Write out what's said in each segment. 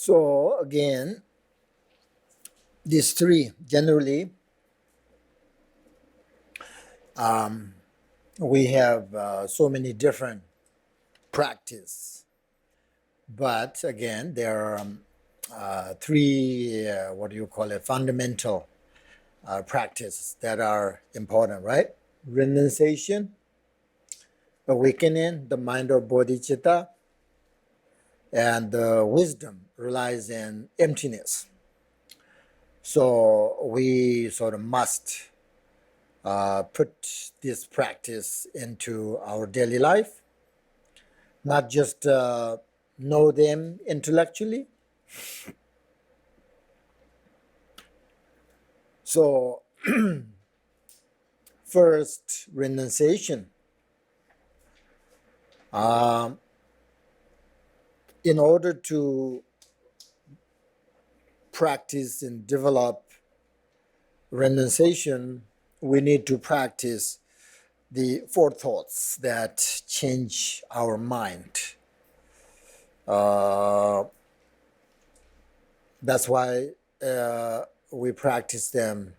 So again, these three generally we have so many different practice, but again there are three fundamental practices that are important, right? Renunciation, awakening the mind of bodhicitta, and wisdom relies in emptiness. So we sort of must put this practice into our daily life, not just know them intellectually. So first, renunciation. In order to practice and develop renunciation, we need to practice the four thoughts that change our mind. That's why we practice them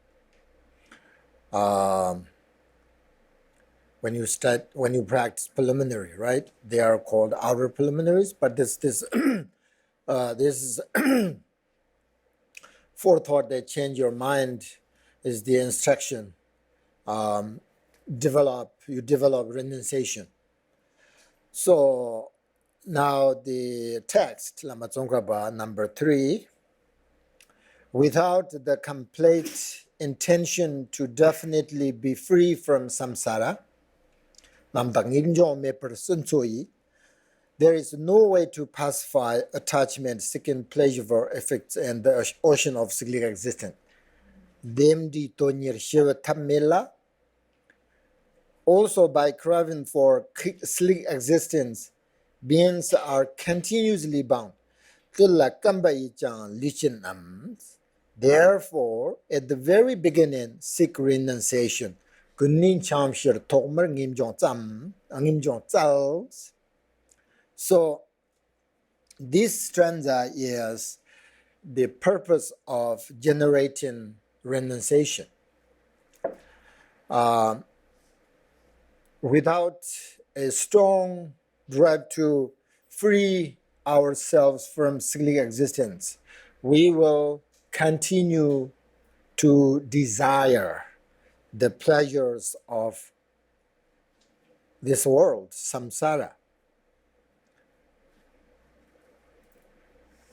when you practice preliminary, right? They are called outer preliminaries, but this is four thought that change your mind is the instruction. You develop renunciation. So now the text, Lama Tsongkhapa number 3, without the complete intention to definitely be free from samsara, there is no way to pacify attachment, seeking pleasure for effects, and the ocean of cyclic existence. Also, by craving for cyclic existence, beings are continuously bound. Therefore, at the very beginning, seek renunciation. So, this stanza is the purpose of generating renunciation. Without a strong drive to free ourselves from cyclic existence, we will continue to desire the pleasures of this world, samsara.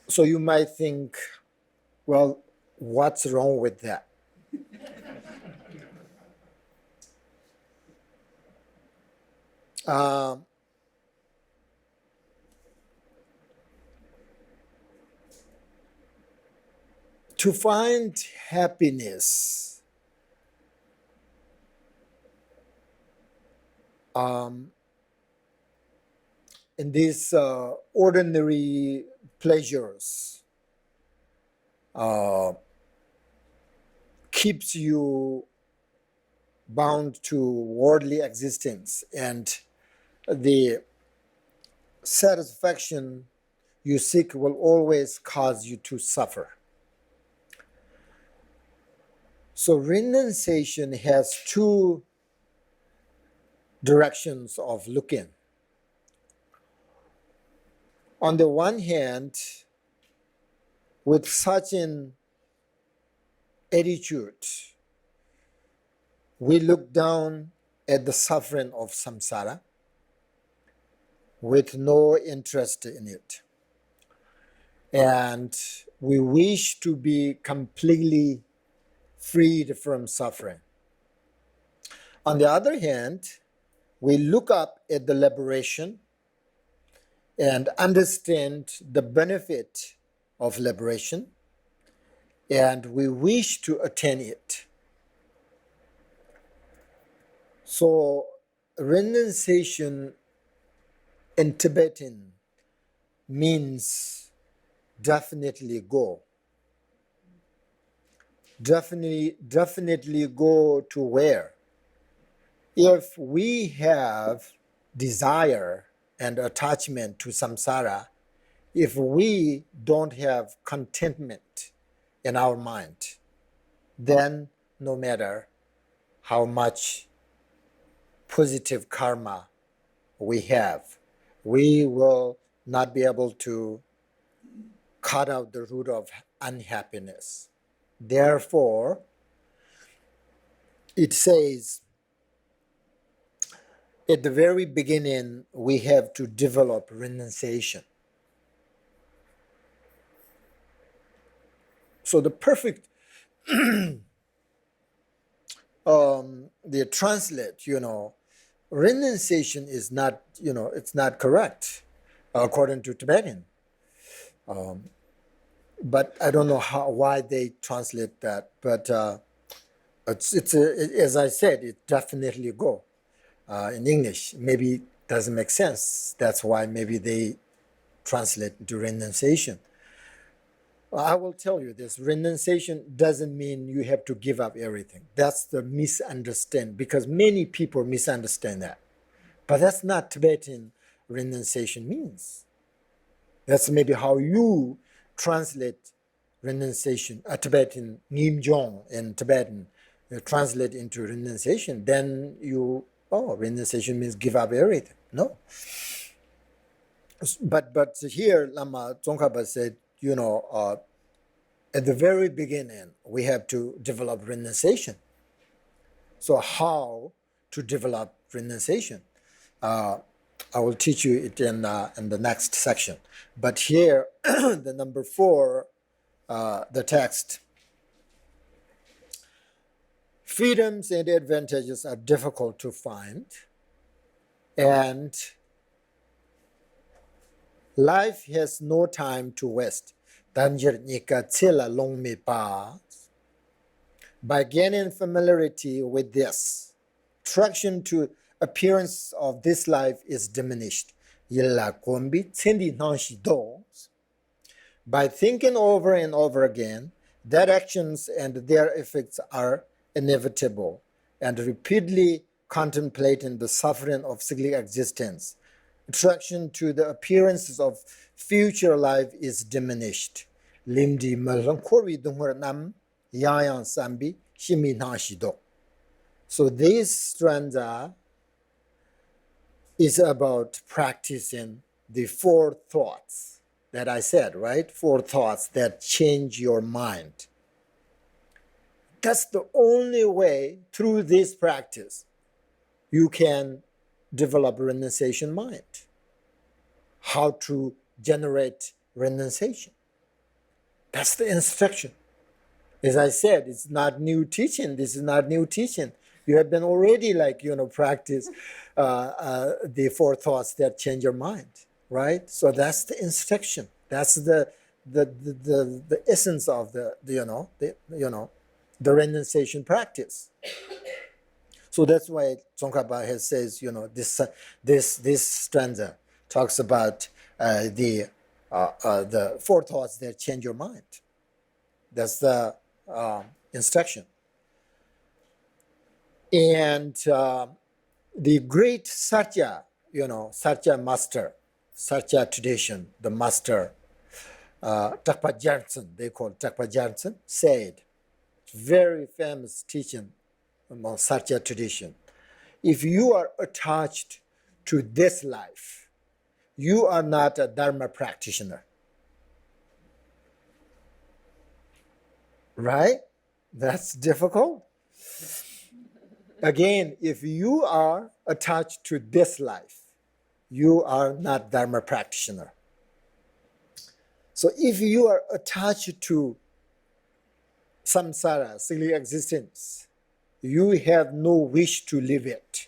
So you might think, well, what's wrong with that? To find happiness in these ordinary pleasures keeps you bound to worldly existence, and the satisfaction you seek will always cause you to suffer. So renunciation has two directions of looking. On the one hand, with such an attitude, we look down at the suffering of samsara with no interest in it. And we wish to be completely freed from suffering. On the other hand, we look up at the liberation and understand the benefit of liberation, and we wish to attain it. So renunciation in Tibetan means definitely go. Definitely go to where? If we have desire and attachment to samsara, if we don't have contentment in our mind, then no matter how much positive karma we have, we will not be able to cut out the root of unhappiness. Therefore, it says at the very beginning, we have to develop renunciation. So the perfect, the translate, renunciation is not, it's not correct according to Tibetan. But I don't know why they translate that. But as I said, it definitely go in English. Maybe it doesn't make sense. That's why maybe they translate into renunciation. I will tell you this, renunciation doesn't mean you have to give up everything. That's the misunderstanding, because many people misunderstand that. But that's not Tibetan renunciation means. That's maybe how you translate renunciation, Tibetan Ngimjong in Tibetan, translate into renunciation. Then renunciation means give up everything. No. But here Lama Tsongkhapa said, at the very beginning, we have to develop renunciation. So how to develop renunciation? I will teach you it in the next section. But here, the number 4, the text. Freedoms and advantages are difficult to find, and life has no time to waste. By gaining familiarity with this, attraction to appearance of this life is diminished. By thinking over and over again that actions and their effects are inevitable, and repeatedly contemplating the suffering of cyclic existence, attraction to the appearances of future life is diminished. Limdi malankori dunguranam yayan sambi shimi nashido. So this stanza is about practicing the 4 thoughts that I said, right? 4 thoughts that change your mind. That's the only way through this practice you can develop renunciation mind. How to generate renunciation. That's the instruction. As I said, it's not new teaching. This is not new teaching. You have been already practice the 4 thoughts that change your mind, right? So that's the instruction. That's the essence of the renunciation practice. So that's why Tsongkhapa says, this stanza talks about the 4 thoughts that change your mind. That's the instruction. And the great Satya, Satya master, Satya tradition, the master, Drakpa Gyaltsen, they call Drakpa Gyaltsen, said, very famous teaching among Satya tradition, if you are attached to this life, you are not a dharma practitioner. Right? That's difficult. Again, if you are attached to this life, you are not dharma practitioner. So if you are attached to samsara, cyclic existence, you have no wish to live it.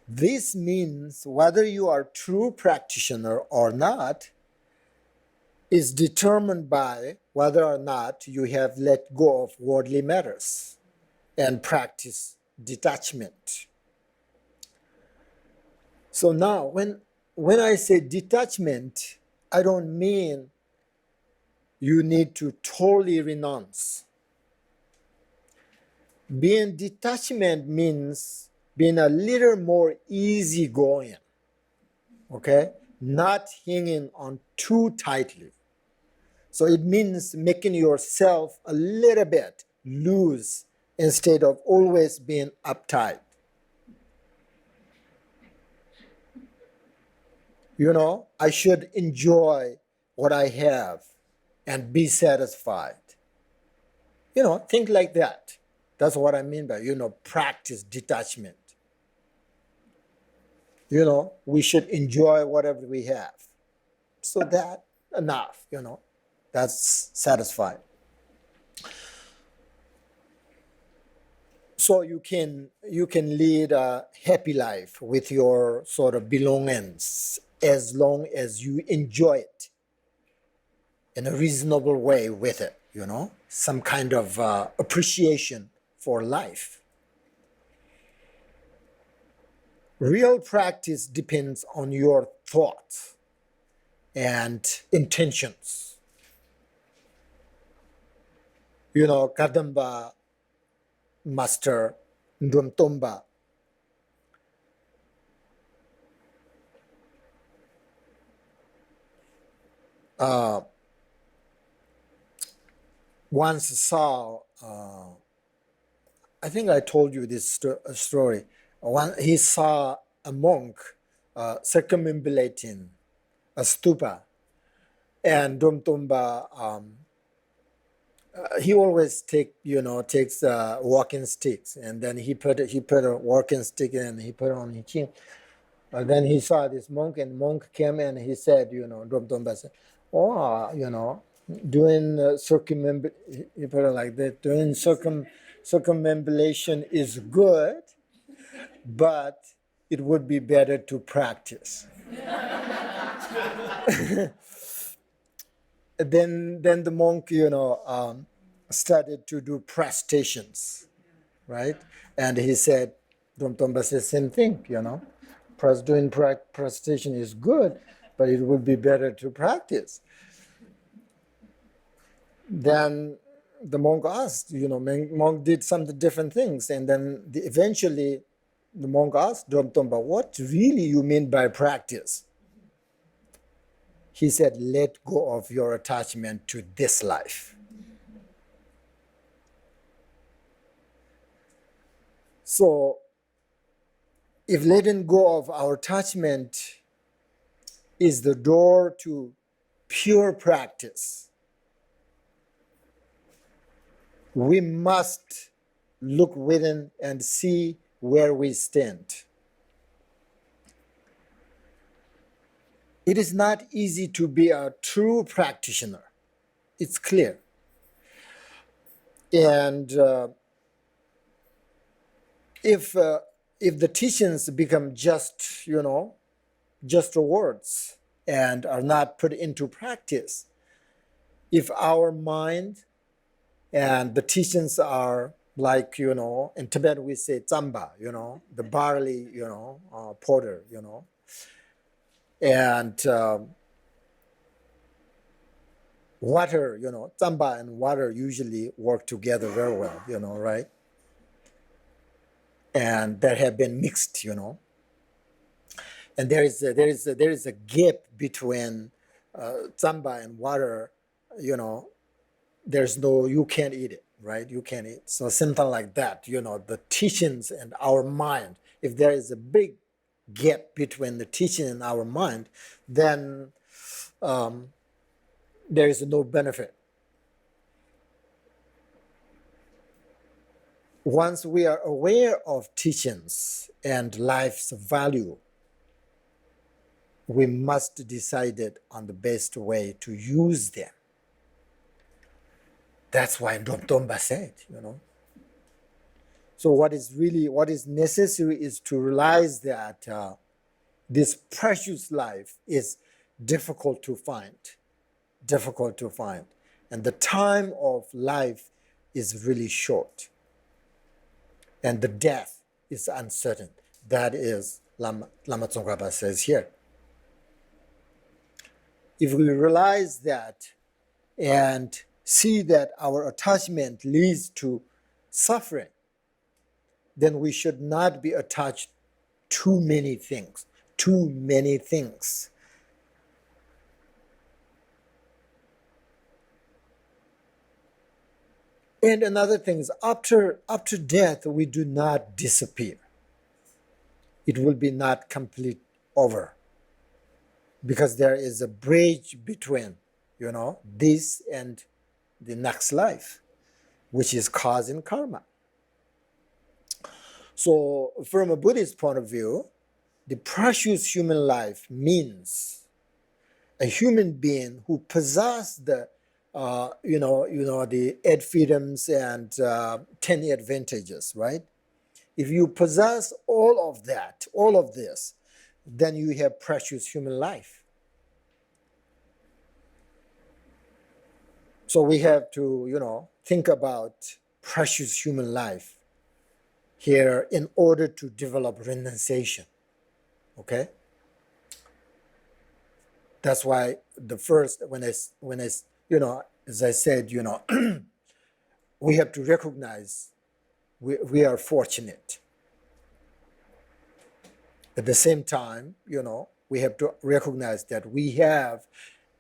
This means whether you are true practitioner or not is determined by whether or not you have let go of worldly matters and practice detachment. So now, when I say detachment, I don't mean you need to totally renounce. Being detachment means being a little more easygoing. Okay? not hanging on too tightly. So it means making yourself a little bit loose instead of always being uptight. I should enjoy what I have and be satisfied. Think like that. That's what I mean by, practice detachment. We should enjoy whatever we have. So that enough, that's satisfied. So you can lead a happy life with your sort of belongings as long as you enjoy it in a reasonable way with it, some kind of appreciation for life. Real practice depends on your thoughts and intentions. Kadamba Master Ndromtomba once saw, I think I told you this story. He saw a monk circumambulating a stupa, and Ndromtomba, he always takes walking sticks, and then he put a walking stick and he put it on his chin. Then he saw this monk, and monk came and he said, Dromtomba said, doing he put it like that, doing circumambulation is good, but it would be better to practice. Then the monk, started to do prostrations, right? And he said, Dromtomba said, same thing, doing prostration is good, but it would be better to practice. Then the monk asked, monk did some different things, and then eventually the monk asked Dromtomba, what really you mean by practice? He said, let go of your attachment to this life. So, if letting go of our attachment is the door to pure practice, we must look within and see where we stand. It is not easy to be a true practitioner. It's clear. And if the teachings become just words and are not put into practice, if our mind and the teachings are like, in Tibet we say tsamba, the barley, powder, and water, tsamba and water usually work together very well, right? And that have been mixed, and there is a gap between tsamba and water, you can't eat it, right? You can't eat. So something like that, the teachings and our mind, if there is a big gap between the teaching and our mind, then there is no benefit. Once we are aware of teachings and life's value, we must decide on the best way to use them. That's why Dromtomba said, So what is necessary is to realize that this precious life is difficult to find. And the time of life is really short. And the death is uncertain. That is, Lama Tsongkhapa says here. If we realize that and see that our attachment leads to suffering, then we should not be attached to many things. And another thing is after death, we do not disappear. It will be not complete over, because there is a bridge between, this and the next life, which is cause and karma. So from a Buddhist point of view, the precious human life means a human being who possesses the the 8 freedoms and 10 advantages, right? If you possess all of that, all of this, then you have precious human life. So we have to, think about precious human life here in order to develop renunciation. Okay? That's why the first, when I as I said, we have to recognize we are fortunate. At the same time, we have to recognize that we have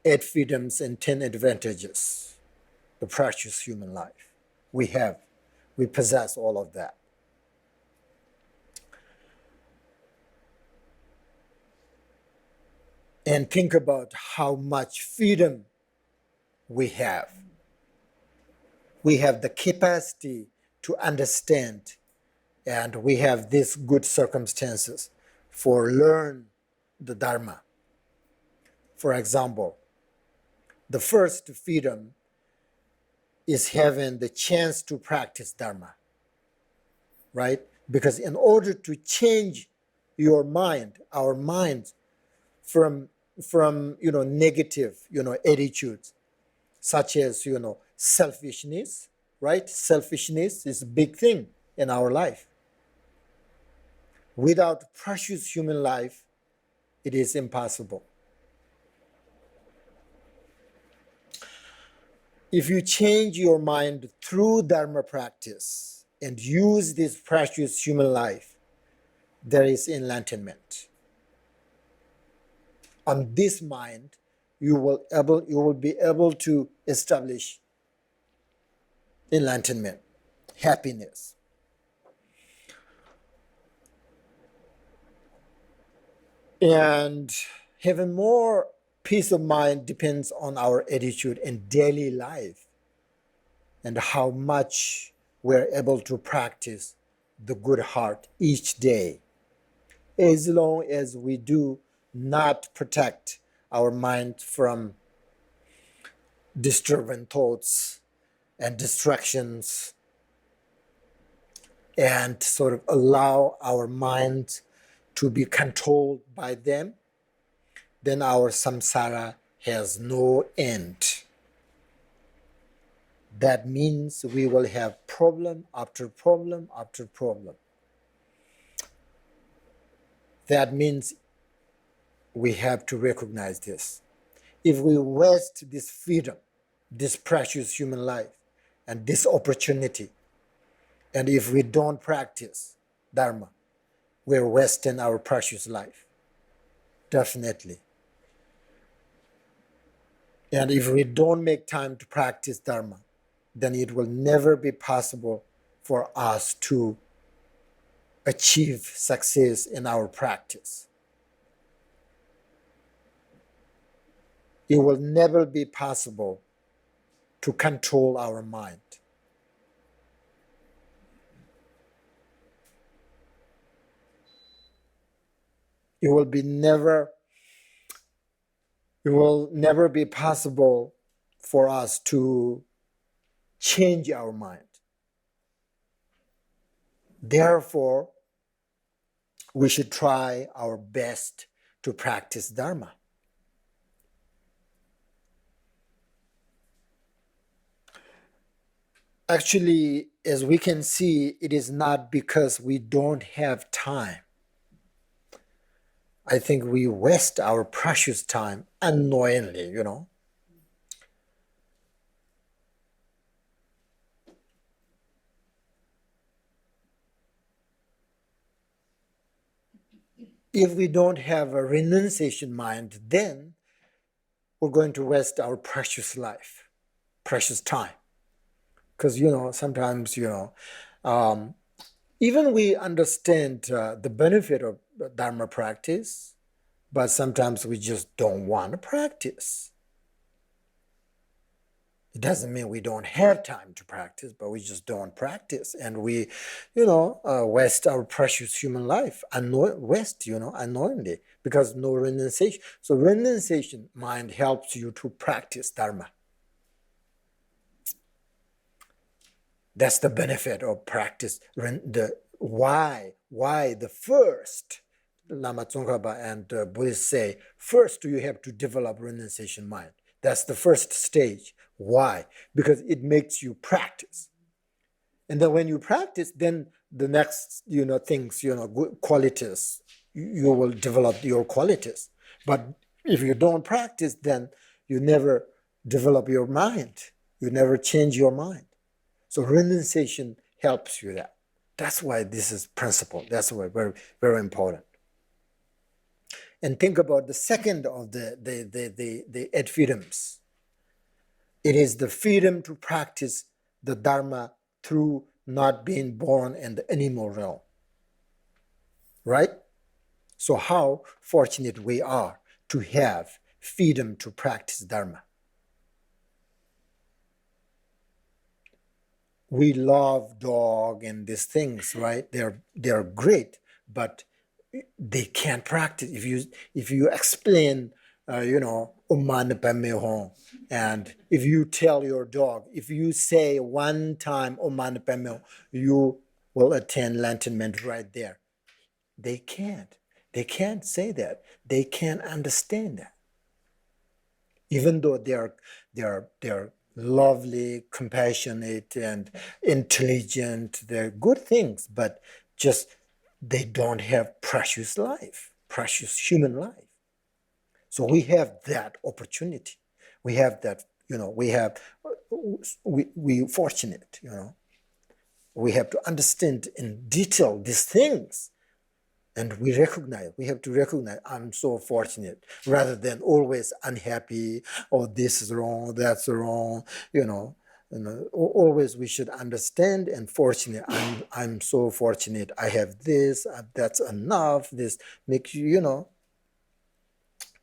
8 freedoms and 10 advantages, the precious human life. We possess all of that. And think about how much freedom we have. We have the capacity to understand, and we have these good circumstances for learn the dharma. For example, the first freedom is having the chance to practice dharma, right? Because in order to change your mind, our minds, from negative attitudes such as selfishness, right? Selfishness is a big thing in our life. Without precious human life, it is impossible. If you change your mind through dharma practice and use this precious human life, there is enlightenment. On this mind, you will be able to establish enlightenment, happiness. And having more peace of mind depends on our attitude in daily life and how much we're able to practice the good heart each day. As long as we do not protect our mind from disturbing thoughts and distractions, and sort of allow our mind to be controlled by them, then our samsara has no end. That means we will have problem after problem after problem. That means we have to recognize this. If we waste this freedom, this precious human life, and this opportunity, and if we don't practice dharma, we're wasting our precious life. Definitely. And if we don't make time to practice dharma, then it will never be possible for us to achieve success in our practice. It will never be possible to control our mind. It will never be possible for us to change our mind. Therefore, we should try our best to practice dharma. Actually, as we can see, it is not because we don't have time. I think we waste our precious time unknowingly, If we don't have a renunciation mind, then we're going to waste our precious life, precious time. Because, sometimes, even we understand the benefit of Dharma practice, but sometimes we just don't want to practice. It doesn't mean we don't have time to practice, but we just don't practice. And we, waste our precious human life, unknowingly, because no renunciation. So renunciation mind helps you to practice Dharma. That's the benefit of practice. Why the first Lama Tsongkhapa and Buddhists say, first you have to develop renunciation mind. That's the first stage. Why? Because it makes you practice. And then when you practice, then the next, things, good qualities, you will develop your qualities. But if you don't practice, then you never develop your mind. You never change your mind. So renunciation helps you that. That's why this is principle. That's why very, very important. And think about the second of the 8 freedoms. It is the freedom to practice the Dharma through not being born in the animal realm. Right? So how fortunate we are to have freedom to practice Dharma. We love dog and these things, right? They're great, but they can't practice. If you explain, Oman Pame Hong, and if you tell your dog, if you say one time Oman Pame Hong, you will attain enlightenment right there. They can't. They can't say that. They can't understand that. Even though they're lovely, compassionate, and intelligent, they're good things, but just they don't have precious life, precious human life. So we have that opportunity. We have that, we fortunate, We have to understand in detail these things. And we have to recognize, I'm so fortunate, rather than always unhappy, or this is wrong, that's wrong, always we should understand and fortunate, I'm so fortunate, I have this, that's enough, this makes you,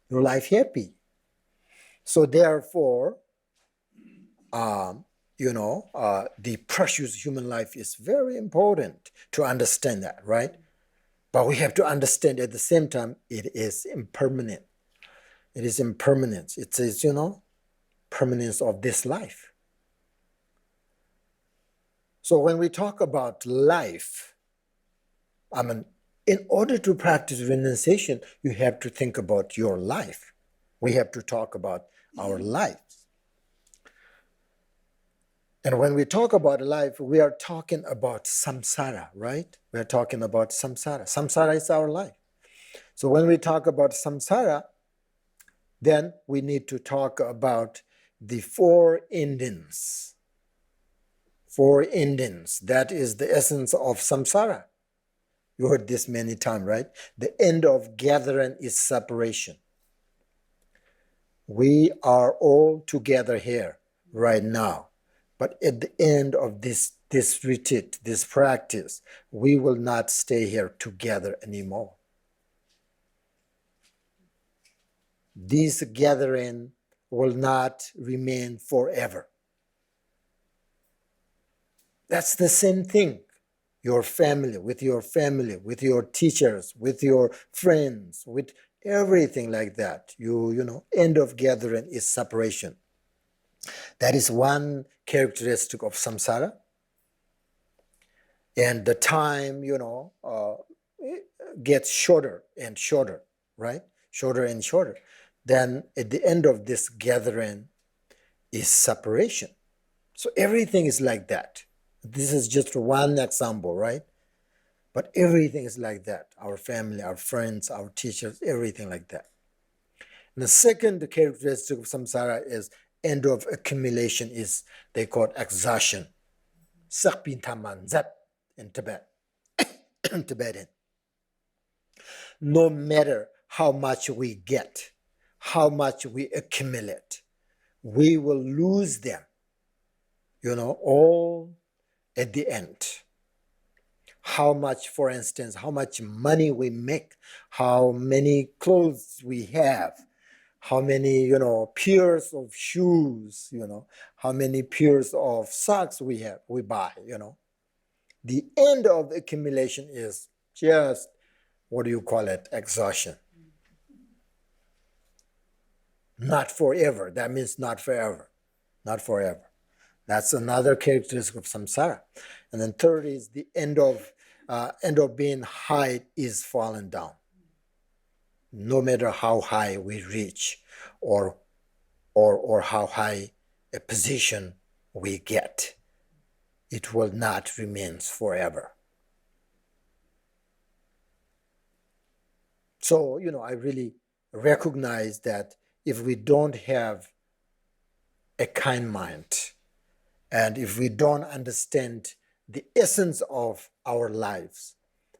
your life happy. So therefore, the precious human life is very important to understand that, right? But we have to understand at the same time, it is impermanent. It is impermanence. It is, permanence of this life. So when we talk about life, in order to practice renunciation, you have to think about your life. We have to talk about our lives. And when we talk about life, we are talking about samsara, right? We are talking about samsara. Samsara is our life. So when we talk about samsara, then we need to talk about the 4 endings. 4 endings, that is the essence of samsara. You heard this many times, right? The end of gathering is separation. We are all together here right now. But at the end of this retreat, this practice, we will not stay here together anymore. This gathering will not remain forever. That's the same thing. Your family, with your teachers, with your friends, with everything like that. End of gathering is separation. That is one characteristic of samsara. And the time, gets shorter and shorter, right? Shorter and shorter. Then at the end of this gathering is separation. So everything is like that. This is just one example, right? But everything is like that. Our family, our friends, our teachers, everything like that. And the second characteristic of samsara is end of accumulation is, they call it exhaustion. Sakpin taman zap in Tibet, Tibetan. No matter how much we get, how much we accumulate, we will lose them. all at the end. How much, for instance, how much money we make, how many clothes we have, how many, pairs of shoes, how many pairs of socks we buy, The end of accumulation is just, exhaustion. Not forever. That means not forever. Not forever. That's another characteristic of samsara. And then third is the end of being high is falling down. No matter how high we reach or how high a position we get, it will not remain forever. So, I really recognize that if we don't have a kind mind, and if we don't understand the essence of our lives,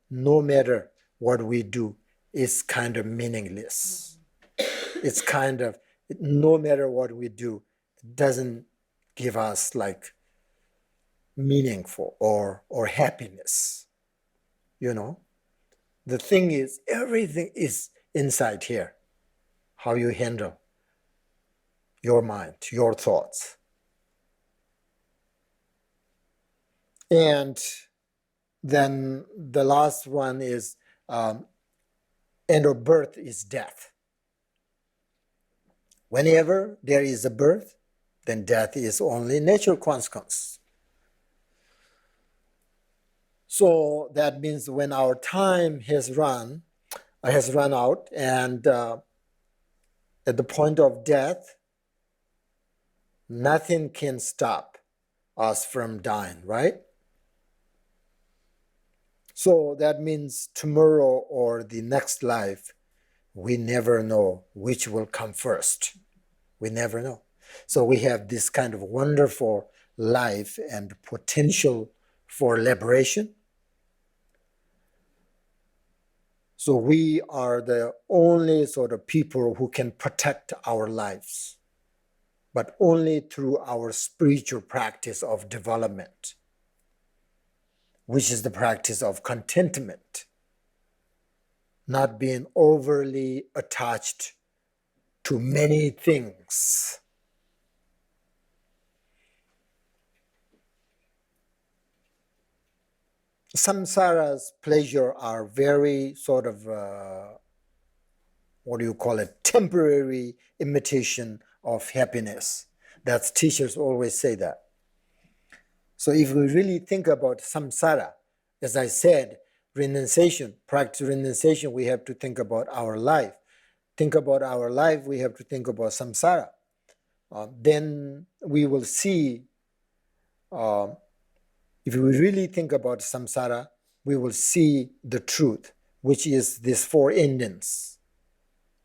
no matter what we do, is kind of meaningless. It's kind of, no matter what we do, it doesn't give us like meaningful or happiness. The thing is, everything is inside here. How you handle your mind, your thoughts. And then the last one is end of birth is death. Whenever there is a birth, then death is only natural consequence. So that means when our time has run out, and at the point of death, nothing can stop us from dying, right? So that means tomorrow or the next life, we never know which will come first. We never know. So we have this kind of wonderful life and potential for liberation. So we are the only sort of people who can protect our lives, but only through our spiritual practice of development, which is the practice of contentment, not being overly attached to many things. Samsara's pleasure are very sort of, temporary imitation of happiness. That's teachers always say that. So if we really think about samsara, as I said, renunciation, practice renunciation, we have to think about our life. Think about our life, we have to think about samsara. Then we will see, if we really think about samsara, we will see the truth, which is these four endings,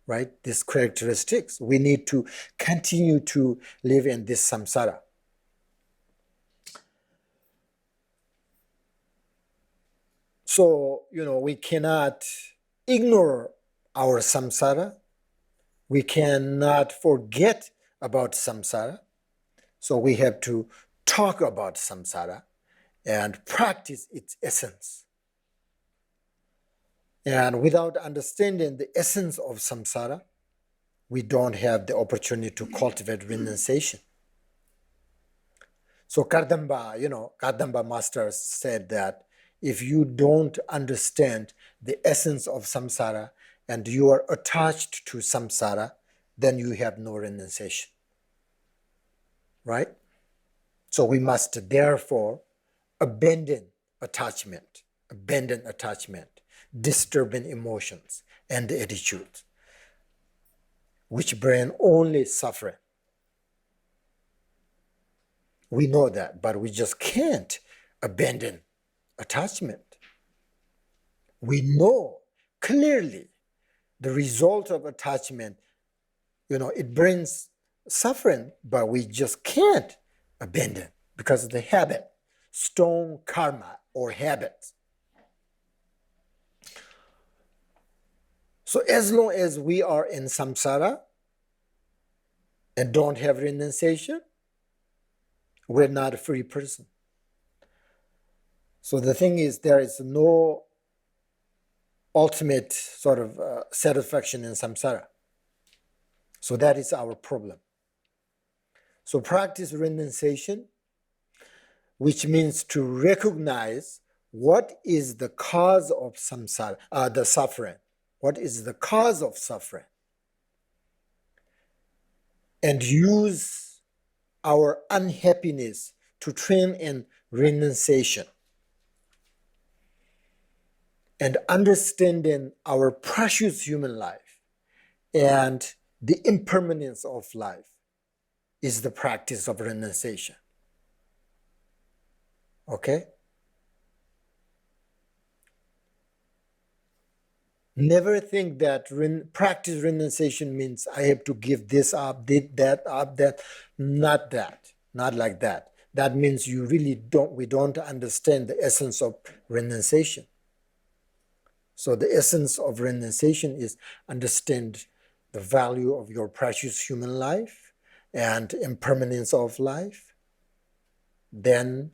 right? These characteristics. We need to continue to live in this samsara. So, we cannot ignore our samsara. We cannot forget about samsara. So we have to talk about samsara and practice its essence. And without understanding the essence of samsara, we don't have the opportunity to cultivate renunciation. So Kardamba master said that if you don't understand the essence of samsara and you are attached to samsara, then you have no renunciation, right? So we must therefore abandon attachment, disturbing emotions and attitudes, which bring only suffering. We know that, but we just can't abandon attachment. We know clearly the result of attachment, it brings suffering, but we just can't abandon because of the habit, strong karma or habits. So as long as we are in samsara and don't have renunciation, we're not a free person. So the thing is, there is no ultimate sort of satisfaction in samsara. So that is our problem. So practice renunciation, which means to recognize what is the cause of samsara, the suffering. What is the cause of suffering? And use our unhappiness to train in renunciation. And understanding our precious human life and the impermanence of life is the practice of renunciation. Okay? Never think that practice renunciation means I have to give this up, that up, that. Not that. Not like that. That means you really we don't understand the essence of renunciation. So the essence of renunciation is understand the value of your precious human life and impermanence of life. Then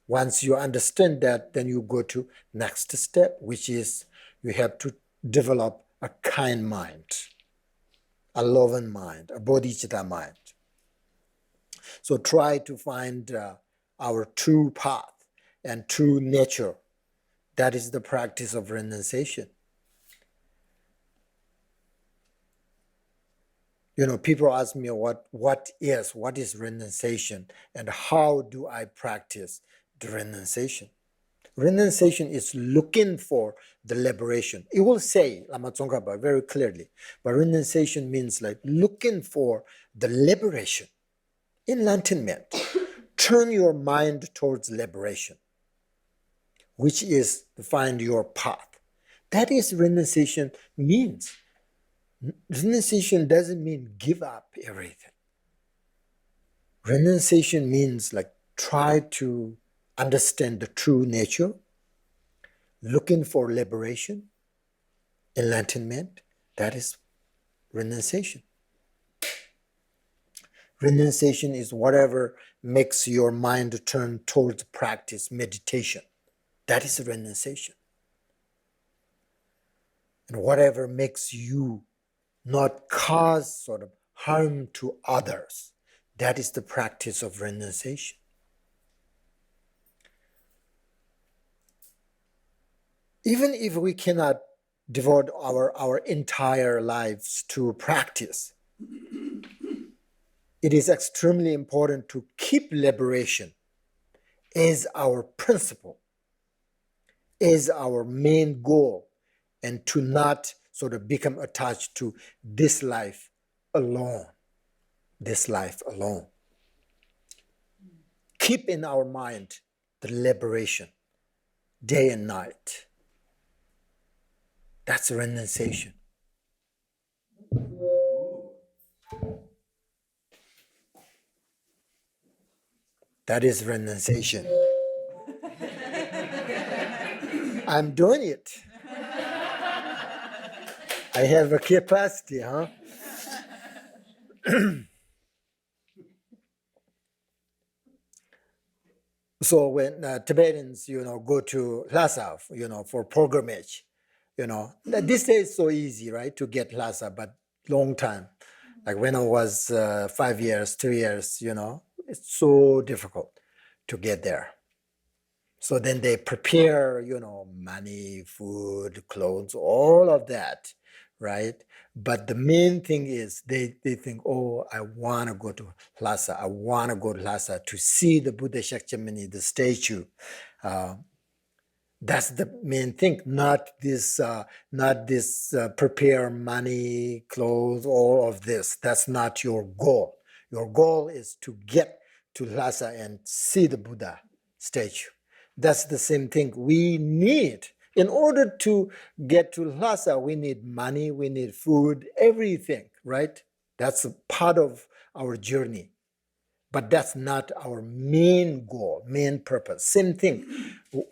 once you understand that, then you go to next step, which is you have to develop a kind mind, a loving mind, a bodhicitta mind. So try to find our true path and true nature. That is the practice of renunciation. You know, people ask me what is renunciation and how do I practice the renunciation? Renunciation is looking for the liberation. It will say, Lama Tsongkhapa, very clearly, but renunciation means like looking for the liberation, enlightenment. Turn your mind towards liberation, which is to find your path. That is renunciation means. Renunciation doesn't mean give up everything. Renunciation means like try to understand the true nature, looking for liberation, enlightenment. That is renunciation. Renunciation is whatever makes your mind turn towards practice, meditation. That is renunciation. And whatever makes you not cause sort of harm to others, that is the practice of renunciation. Even if we cannot devote our entire lives to practice, it is extremely important to keep liberation as our principle, as our main goal, and to not sort of become attached to this life alone. This life alone. Keep in our mind the liberation, day and night. That's renunciation. That is renunciation. I'm doing it. I have a capacity, huh? So when Tibetans, go to Lhasa, for pilgrimage, these days it's so easy, right, to get Lhasa, but long time. Like when I was 5 years, 2 years, it's so difficult to get there. So then they prepare, money, food, clothes, all of that, right? But the main thing is they think, oh, I want to go to Lhasa. I want to go to Lhasa to see the Buddha Shakyamuni, the statue. That's the main thing, not this prepare money, clothes, all of this. That's not your goal. Your goal is to get to Lhasa and see the Buddha statue. That's the same thing we need. In order to get to Lhasa, we need money, we need food, everything, right? That's a part of our journey. But that's not our main goal, main purpose. Same thing.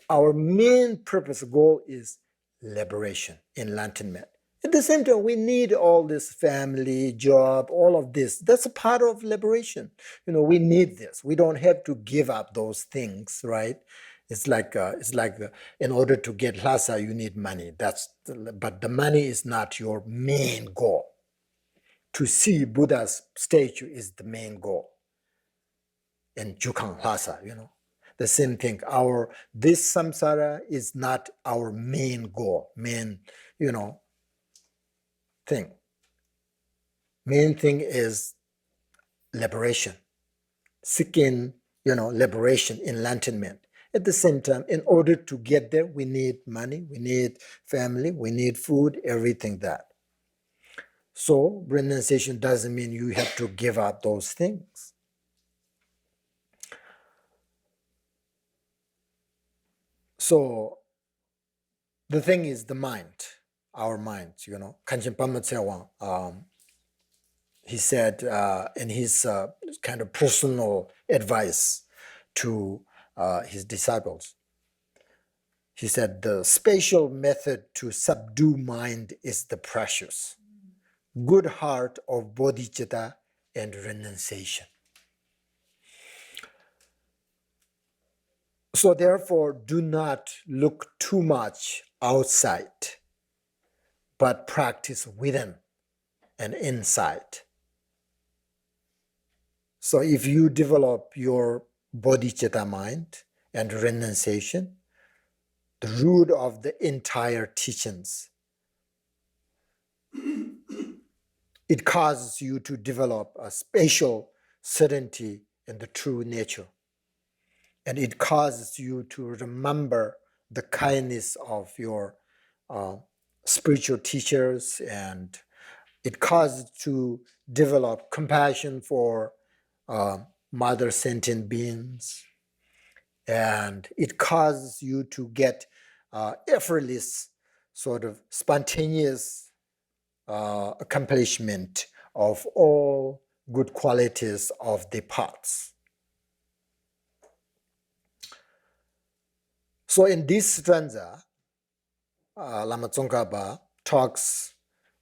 Our main purpose, goal is liberation, enlightenment. At the same time, we need all this family, job, all of this. That's a part of liberation. We need this. We don't have to give up those things, right? It's like in order to get Lhasa, you need money. But the money is not your main goal. To see Buddha's statue is the main goal. And Jukang Lhasa, the same thing. This samsara is not our main goal, main thing. Main thing is liberation, seeking, liberation, enlightenment. At the same time, in order to get there, we need money, we need family, we need food, everything that. So renunciation doesn't mean you have to give up those things. So the thing is the mind, our minds, Khenchen Jigmé, he said in his kind of personal advice to his disciples, he said, the special method to subdue mind is the precious, good heart of bodhicitta and renunciation. So therefore, do not look too much outside, but practice within and inside. So if you develop your bodhicitta mind and renunciation, the root of the entire teachings, it causes you to develop a spatial certainty in the true nature. And it causes you to remember the kindness of your spiritual teachers, and it causes to develop compassion for mother sentient beings, and it causes you to get effortless, sort of spontaneous accomplishment of all good qualities of the paths. So in this stanza, Lama Tsongkhapa talks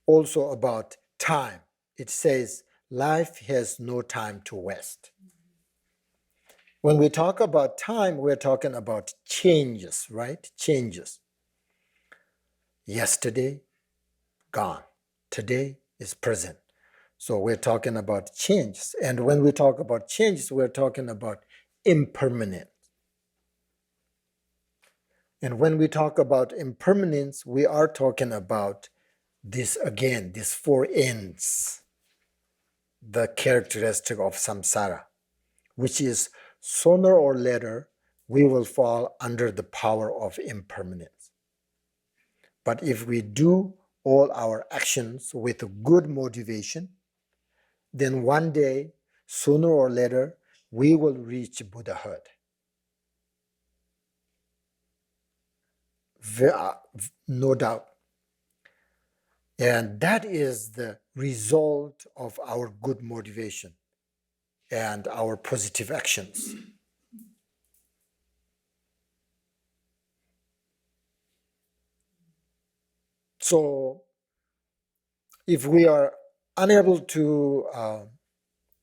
also about time. It says, life has no time to waste. When we talk about time, we're talking about changes, right? Changes. Yesterday, gone. Today is present. So we're talking about changes. And when we talk about changes, we're talking about impermanence. And when we talk about impermanence, we are talking about this again, these four ends, the characteristic of samsara, which is sooner or later we will fall under the power of impermanence. But if we do all our actions with good motivation, then one day, sooner or later, we will reach Buddhahood. No doubt. And that is the result of our good motivation and our positive actions. So if we are unable to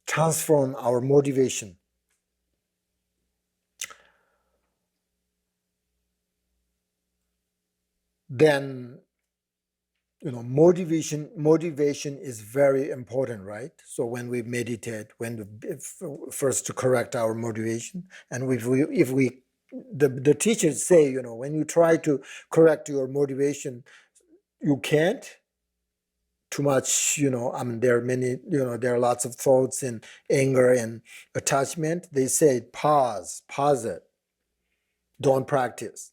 transform our motivation, then motivation is very important, right? So when we meditate, first to correct our motivation, and the teachers say, when you try to correct your motivation, you can't too much, there are many, there are lots of thoughts and anger and attachment. They say pause it, don't practice,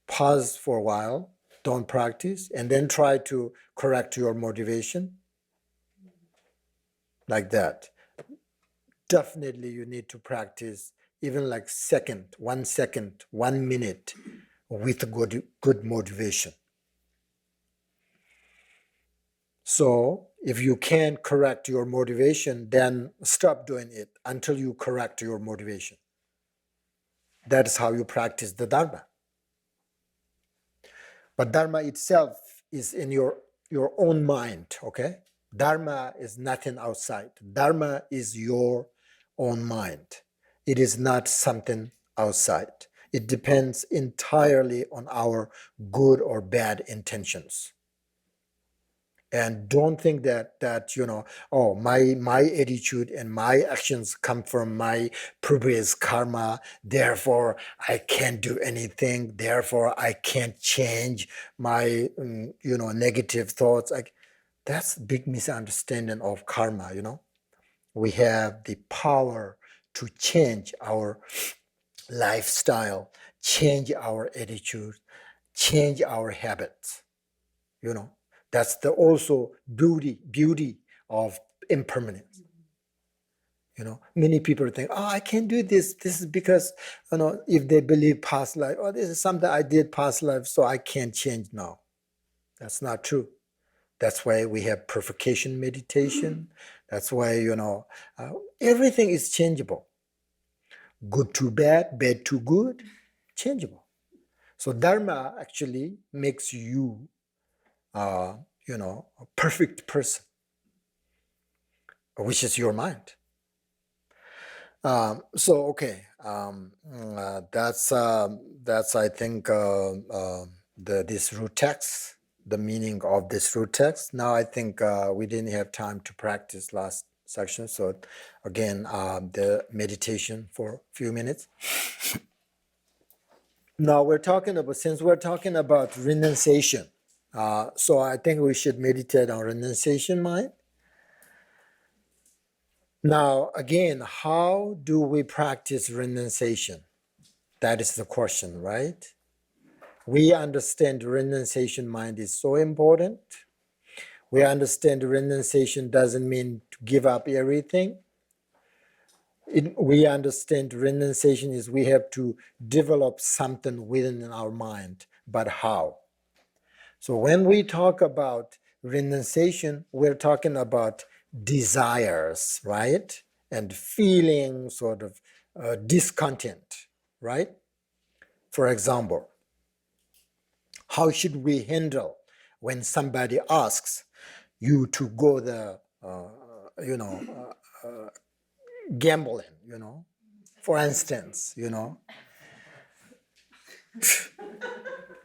pause for a while, don't practice, and then try to correct your motivation, like that. Definitely you need to practice even like 1 second, 1 minute with good motivation. So if you can't correct your motivation, then stop doing it until you correct your motivation. That is how you practice the Dharma. But dharma itself is in your own mind, okay? Dharma is nothing outside. Dharma is your own mind. It is not something outside. It depends entirely on our good or bad intentions. And don't think that oh, my attitude and my actions come from my previous karma, therefore I can't do anything, therefore I can't change my negative thoughts. That's a big misunderstanding of karma. We have the power to change our lifestyle, change our attitude, change our habits. That's the also beauty of impermanence. Many people think, oh, I can't do this. This is because, if they believe past life, oh, this is something I did past life, so I can't change now. That's not true. That's why we have purification meditation. That's why, everything is changeable. Good to bad, bad to good, changeable. So dharma actually makes you a perfect person, which is your mind. So okay, that's I think this root text, the meaning of this root text. Now I think we didn't have time to practice last section, so again the meditation for a few minutes. Now since we're talking about renunciation, so I think we should meditate on renunciation mind. Now, again, how do we practice renunciation? That is the question, right? We understand renunciation mind is so important. We understand renunciation doesn't mean to give up everything. We understand renunciation is we have to develop something within our mind, but how? So when we talk about renunciation, we're talking about desires, right? And feeling sort of discontent, right? For example, how should we handle when somebody asks you to go gambling, for instance,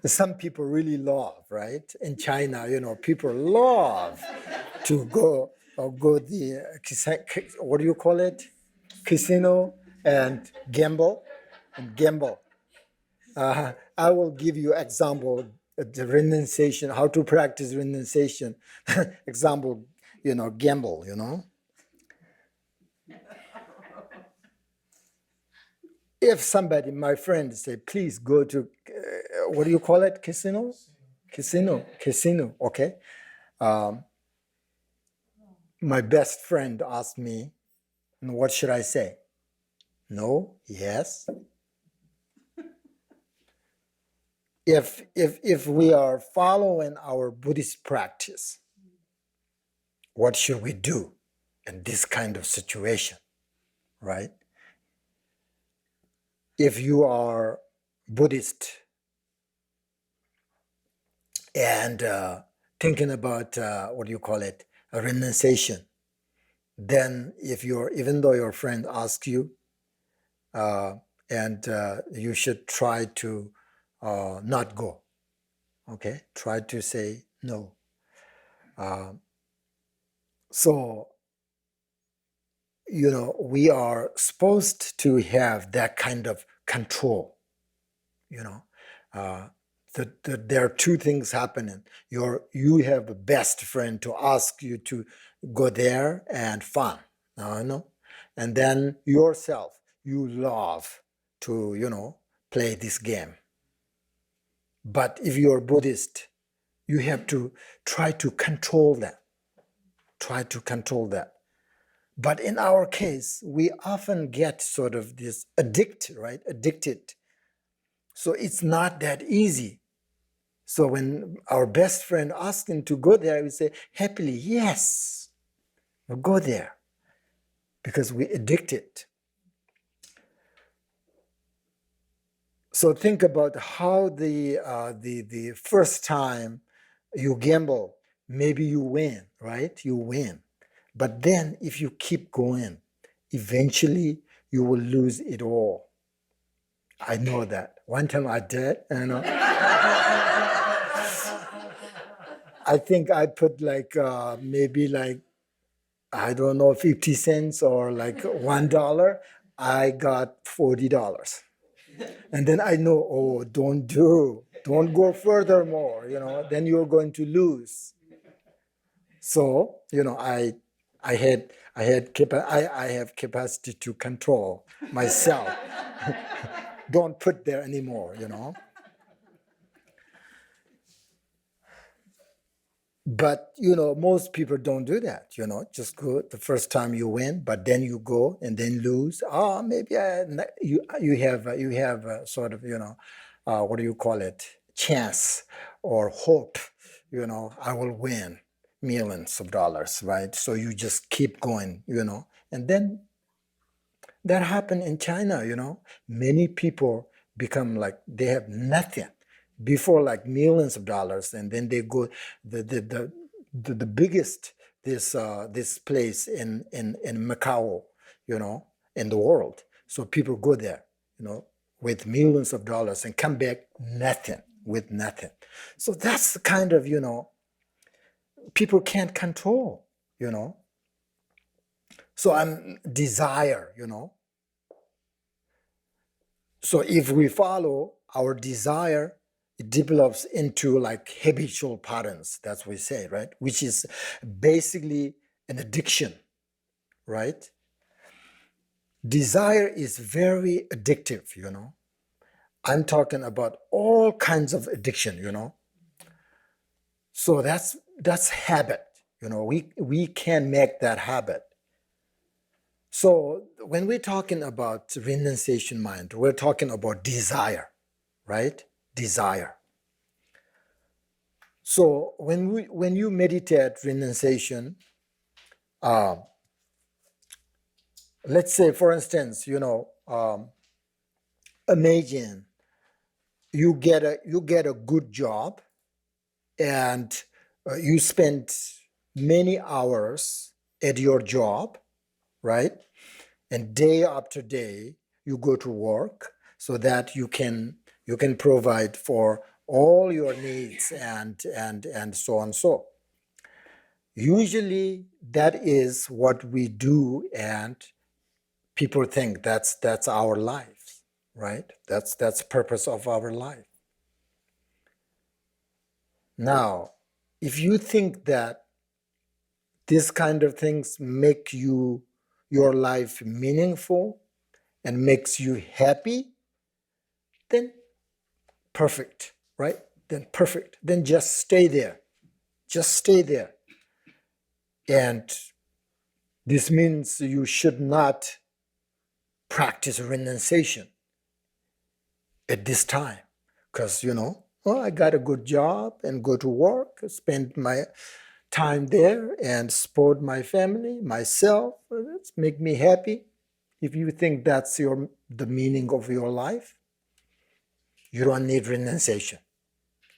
some people really love, right? In China, people love to go the what do you call it? Casino and gamble. I will give you example the renunciation, how to practice renunciation. Example, gamble. If somebody, my friend, say, please go to what do you call it? Casino. Okay. My best friend asked me, what should I say? No, yes. If we are following our Buddhist practice, what should we do in this kind of situation, right? If you are Buddhist and thinking about what do you call it, a renunciation, then even though your friend asks you, and you should try to not go. Okay, try to say no. So, we are supposed to have that kind of control. There are two things happening. You have a best friend to ask you to go there and fun, and then yourself, you love to play this game. But if you're Buddhist, you have to try to control that. But in our case, we often get sort of this addicted. So it's not that easy. So when our best friend asks him to go there, we say, happily, yes, we'll go there. Because we're addicted. So think about how the first time you gamble, maybe you win, right? You win. But then if you keep going, eventually you will lose it all. I know that. One time I did, I think I put like maybe like, I don't know, 50 cents or like $1. I got $40. And then I know, oh, don't go furthermore, then you're going to lose. So, I have capacity to control myself. Don't put there anymore, But, most people don't do that, just go the first time you win, but then you go and then lose. Oh, maybe you have a sort of, what do you call it? Chance or hope, I will win millions of dollars, right? So you just keep going, and then that happened in China, Many people become like they have nothing before, like millions of dollars, and then they go the biggest this place in Macau, in the world. So people go there, with millions of dollars and come back nothing, with nothing. So that's the kind of, people can't control, So I'm desire, So if we follow our desire, it develops into like habitual patterns, that's what we say, right? Which is basically an addiction, right? Desire is very addictive, I'm talking about all kinds of addiction, So that's habit, we can make that habit. So when we're talking about renunciation mind, we're talking about desire, right? Desire. So when you meditate renunciation, let's say, for instance, imagine you get a good job, and you spend many hours at your job, right? And day after day, you go to work so that you can provide for all your needs and so on. So usually that is what we do, and people think that's our life, right? That's purpose of our life. Now, if you think that this kind of things make your life meaningful and makes you happy, then perfect, right? Then perfect. Then just stay there. Just stay there. And this means you should not practice renunciation at this time. Because, I got a good job and go to work, spend my time there and support my family, myself. It's make me happy. If you think that's the meaning of your life, you don't need renunciation.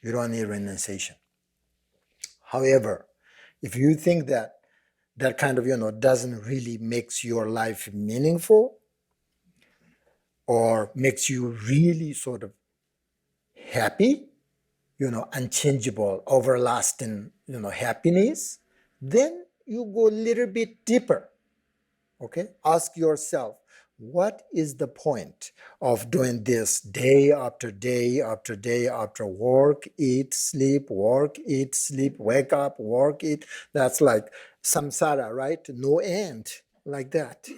You don't need renunciation. However, if you think that kind of, doesn't really makes your life meaningful or makes you really sort of happy, unchangeable, everlasting, happiness, then you go a little bit deeper. Okay? Ask yourself, what is the point of doing this day after day after day after work, eat, sleep, work, eat, sleep, wake up, work, eat? That's like samsara, right? No end, like that.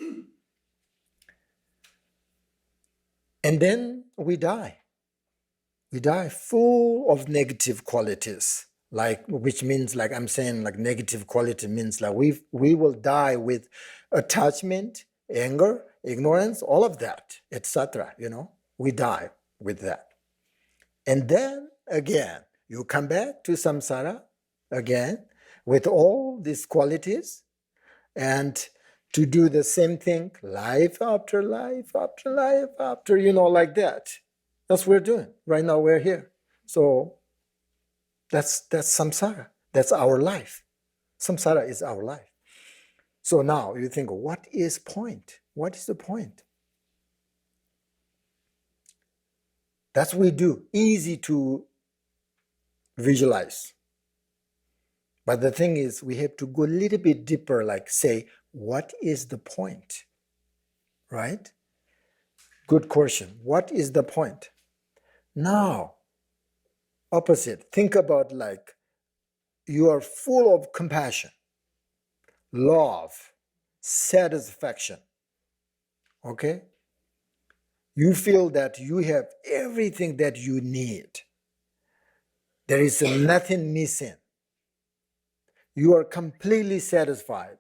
And then we die. We die full of negative qualities, which means, like I'm saying, like negative quality means like we will die with attachment, anger, ignorance, all of that, etc. We die with that. And then again, you come back to samsara again with all these qualities, and to do the same thing life after life after life after, like that. That's what we're doing. Right now we're here. So that's samsara. That's our life. Samsara is our life. So now you think, what is point? What is the point? That's what we do. Easy to visualize. But the thing is, we have to go a little bit deeper, like say, what is the point? Right? Good question. What is the point? Now, opposite. Think about like you are full of compassion, love, satisfaction. Okay? You feel that you have everything that you need. There is nothing missing. You are completely satisfied.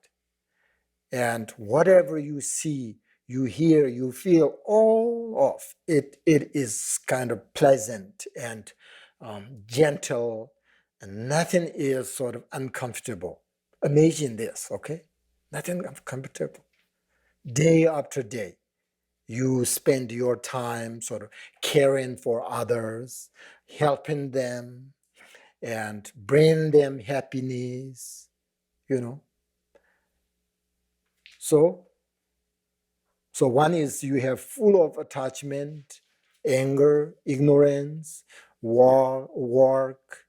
And whatever you see, you hear, you feel, all of it, it is kind of pleasant and gentle, and nothing is sort of uncomfortable. Imagine this, okay? Nothing uncomfortable. Day after day, you spend your time sort of caring for others, helping them, and bring them happiness, you know. So one is you have full of attachment, anger, ignorance, work,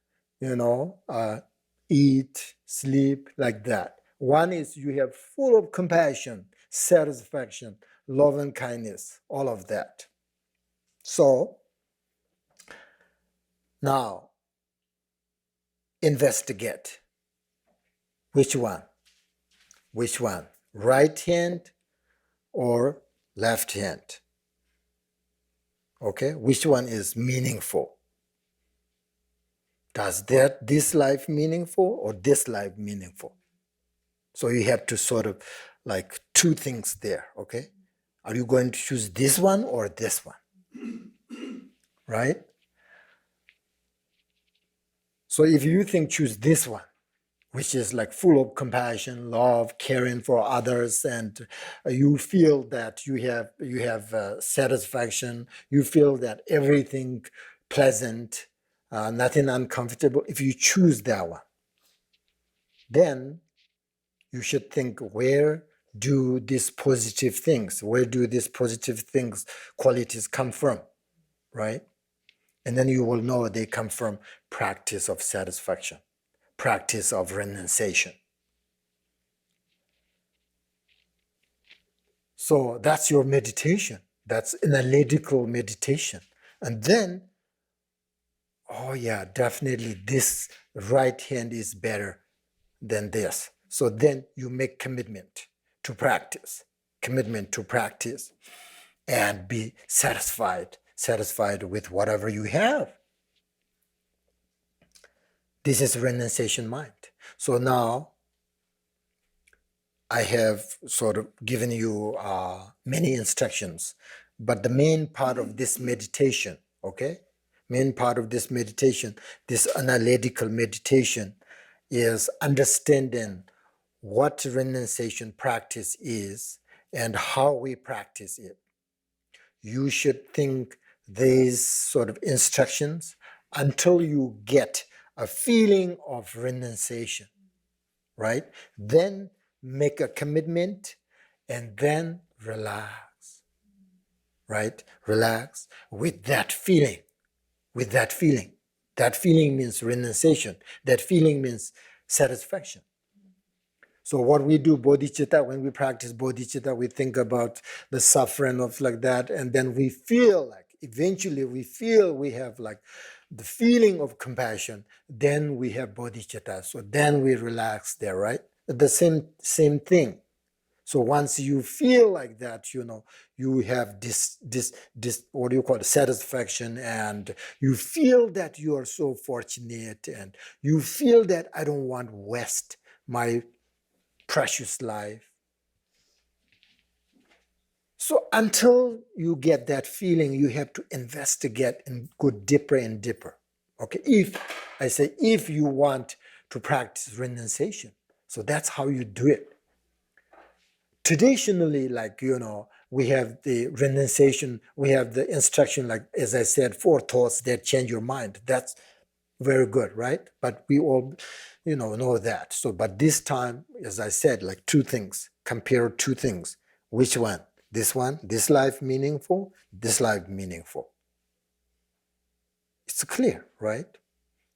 eat, sleep, like that. One is you have full of compassion, satisfaction, love and kindness, all of that. So now investigate. Which one? Which one? Right hand or left hand? Okay, which one is meaningful? Does this life meaningful or this life meaningful? So you have to sort of like two things there, okay? Are you going to choose this one or this one? Right? So if you think choose this one, which is like full of compassion, love, caring for others, and you feel that you have satisfaction, you feel that everything pleasant, nothing uncomfortable. If you choose that one, then you should think, where do these positive things, qualities come from, right? And then you will know they come from practice of satisfaction, practice of renunciation. So that's your meditation. That's analytical meditation. And then, oh yeah, definitely this right hand is better than this. So then you make commitment to practice and be satisfied with whatever you have. This is renunciation mind. So now I have sort of given you many instructions, but the main part of this meditation, okay? Main part of this meditation, this analytical meditation, is understanding what renunciation practice is and how we practice it. You should think these sort of instructions until you get a feeling of renunciation, right? Then make a commitment and then relax, right? Relax with that feeling, That feeling means renunciation. That feeling means satisfaction. So what we do, bodhicitta, when we practice bodhicitta, we think about the suffering of like that, and then we feel like, eventually we feel we have like the feeling of compassion, then we have bodhicitta. So then we relax there, right? The same thing. So once you feel like that, you have this what do you call it, satisfaction, and you feel that you are so fortunate, and you feel that I don't want to waste my precious life. So until you get that feeling, you have to investigate and go deeper and deeper. Okay, if you want to practice renunciation, so that's how you do it. Traditionally, like, we have the renunciation, we have the instruction, like as I said, 4 thoughts that change your mind. That's very good, right? But we all, know that. So, but this time, as I said, like 2 things, compare 2 things. Which one? This life meaningful, this life meaningful. It's clear, right?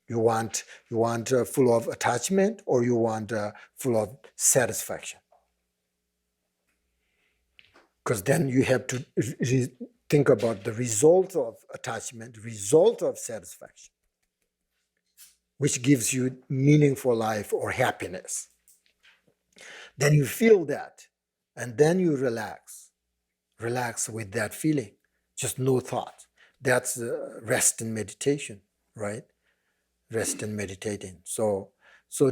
You want full of attachment, or you want full of satisfaction? Because then you have to think about the result of attachment, result of satisfaction, which gives you meaningful life or happiness. Then you feel that, and then you relax with that feeling, just no thought. That's rest and meditation, right? Rest and meditating. So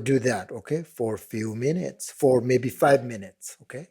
do that, okay, for a few minutes, for maybe 5 minutes, okay?